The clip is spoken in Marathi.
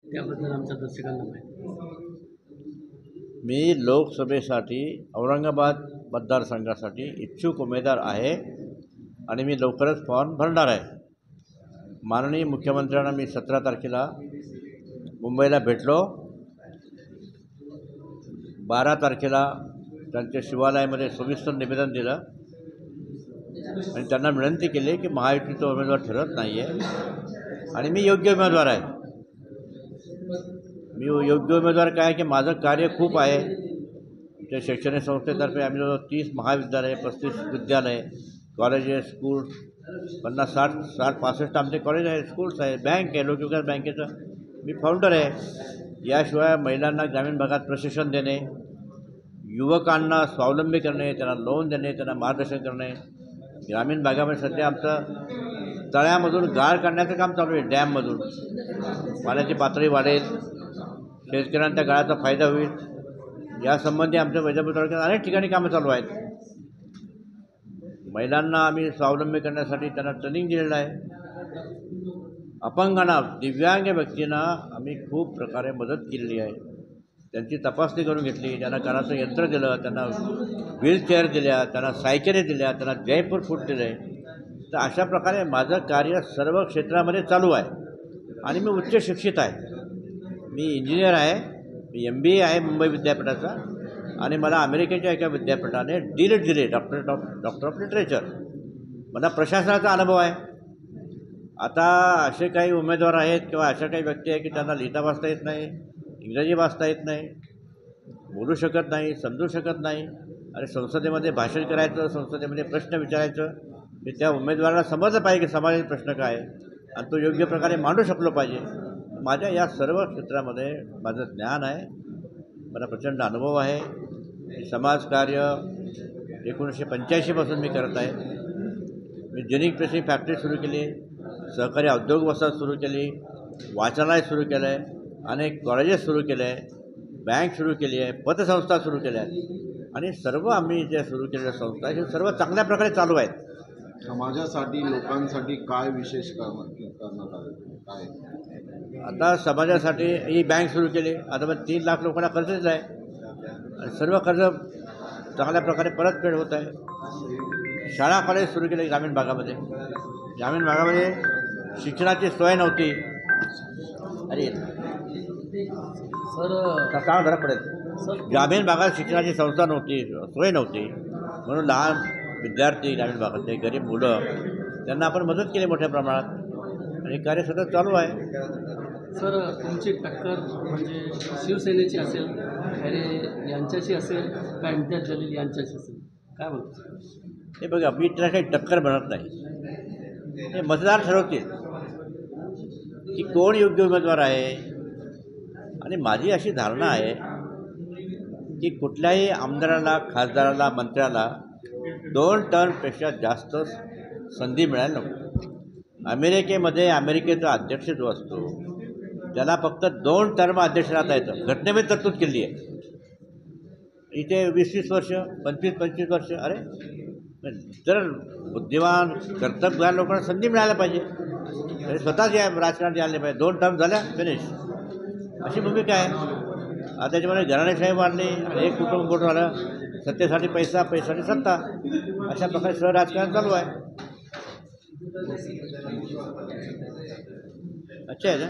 त्याबद्दल आमच्या दर्शकांना माहिती. मी लोकसभेसाठी औरंगाबाद मतदारसंघासाठी इच्छुक उमेदवार आहे आणि मी लवकरच फॉर्म भरणार आहे. माननीय मुख्यमंत्र्यांना मी 17 तारखेला मुंबईला भेटलो. 12 तारखेला त्यांच्या शिवालयामध्ये सविस्तर निवेदन दिलं आणि त्यांना विनंती केली की महायुतीचा उमेदवार ठरत नाही आहे आणि मी योग्य उमेदवार आहे. मी योग्य उमेदवार काय आहे की माझं कार्य खूप आहे. त्या शैक्षणिक संस्थेतर्फे आम्ही 30 महाविद्यालय, 35 विद्यालय, कॉलेजेस, स्कूल, 50, 60, 65 आमचे कॉलेज आहे, स्कूल्स आहे, बँक आहे, लोकविकास बँकेचं मी फाउंडर आहे. याशिवाय महिलांना ग्रामीण भागात प्रशिक्षण देणे, युवकांना स्वावलंबी करणे, त्यांना लोन देणे, त्यांना मार्गदर्शन करणे. ग्रामीण भागामध्ये सध्या आमचं तळ्यामधून गाळ काढण्याचं काम चालू आहे. डॅममधून पाण्याची पातळी वाढेल, शेतकऱ्यांना त्या गाळाचा फायदा होईल, यासंबंधी आमच्या वैजापूर तालुक्यात अनेक ठिकाणी कामं चालू आहेत. महिलांना आम्ही स्वावलंबी करण्यासाठी त्यांना ट्रेनिंग दिलेलं आहे. अपंगांना, दिव्यांग व्यक्तींना आम्ही खूप प्रकारे मदत केलेली आहे. त्यांची तपासणी करून घेतली, त्यांना कानाचं यंत्र दिलं, त्यांना व्हीलचेअर दिल्या, त्यांना सायकली दिल्या, त्यांना जयपूर फूट दिले. तर अशा प्रकारे माझं कार्य सर्व क्षेत्रामध्ये चालू आहे आणि मी उच्च शिक्षित आहे. मी इंजिनियर आहे, मी MBA आहे मुंबई विद्यापीठाचा आणि मला अमेरिकेच्या एका विद्यापीठाने D.Litt दिले, डॉक्टर ऑफ लिटरेचर. मला प्रशासनाचा अनुभव आहे. आता असे काही उमेदवार आहेत किंवा अशा काही व्यक्ती आहेत की त्यांना लिहिता वाचता येत नाही, इंग्रजी वाचता येत नाही, बोलू शकत नाही, समजू शकत नाही आणि संसदेमध्ये भाषण करायचं, संसदेमध्ये प्रश्न विचारायचं, मी त्या उमेदवाराला समजलं पाहिजे की समाजाचे प्रश्न काय आहे आणि तो योग्य प्रकारे मांडू शकलो पाहिजे. माझ्या या सर्व क्षेत्रामध्ये माझं ज्ञान आहे, मला प्रचंड अनुभव आहे. मी समाजकार्य 1985 पासून मी करत आहे. मी जेनिक प्रेसिंग फॅक्टरी सुरू केली, सहकारी औद्योगिक वसाहत सुरू केली, वाचनालय सुरू केलं आहे, अनेक कॉलेजेस सुरू केले आहे, बँक सुरू केली आहे, पतसंस्था सुरू केल्या आहेत आणि सर्व आम्ही ज्या सुरू केलेल्या संस्था हे सर्व चांगल्या प्रकारे चालू आहेत. समाजासाठी, लोकांसाठी काय विशेष करण्यात आलं काय? आता समाजासाठी ही बँक सुरू केली. आता मग 3 लाख लोकांना कर्ज दिलं आहे आणि सर्व कर्ज चांगल्या प्रकारे परतफेड होत आहे. शाळा कॉलेज सुरू केले ग्रामीण भागामध्ये. ग्रामीण भागामध्ये शिक्षणाची सोय नव्हती. अरे सर सांग जरा पडेल. ग्रामीण भागात शिक्षणाची संस्था नव्हती, सोय नव्हती, म्हणून लहान विद्यार्थी, ग्रामीण भागातले गरीब मुलं, त्यांना आपण मदत केली मोठ्या प्रमाणात आणि कार्य सतत चालू आहे. सर तुमची टक्कर म्हणजे शिवसेनेची असेल, खैरे यांच्याशी असेल का इम्तियाज जलील यांच्याशी असेल, काय बोलतो? हे बघा, मी त्याला काही टक्कर बनत नाही. हे मतदार ठरवतील की कोण योग्य उमेदवार आहे आणि माझी अशी धारणा आहे की कुठल्याही आमदाराला, खासदाराला, मंत्र्याला 2 टर्मपेक्षा जास्त संधी मिळायला नको. अमेरिकेमध्ये अमेरिकेचा अध्यक्ष जो असतो त्याला फक्त 2 टर्म अध्यक्ष राहता येतं. घटनेमध्ये तरतूद केली आहे. इथे 20-20 वर्ष, 25-25 वर्ष. अरे जर बुद्धिमान, कर्तव्यवान लोकांना संधी मिळायला पाहिजे. तरी स्वतःच या राजकारणात यायला पाहिजे. 2 टर्म झाल्या, फिनिश, अशी भूमिका आहे. आता त्याच्यामध्ये घराणेशाही वाढली आणि एक कुटुंब मोठं झालं. सत्तेसाठी पैसा, पैशासाठी सत्ता, अशा प्रकारे सर्व राजकारण चालू आहे. अच्छा आहे ना.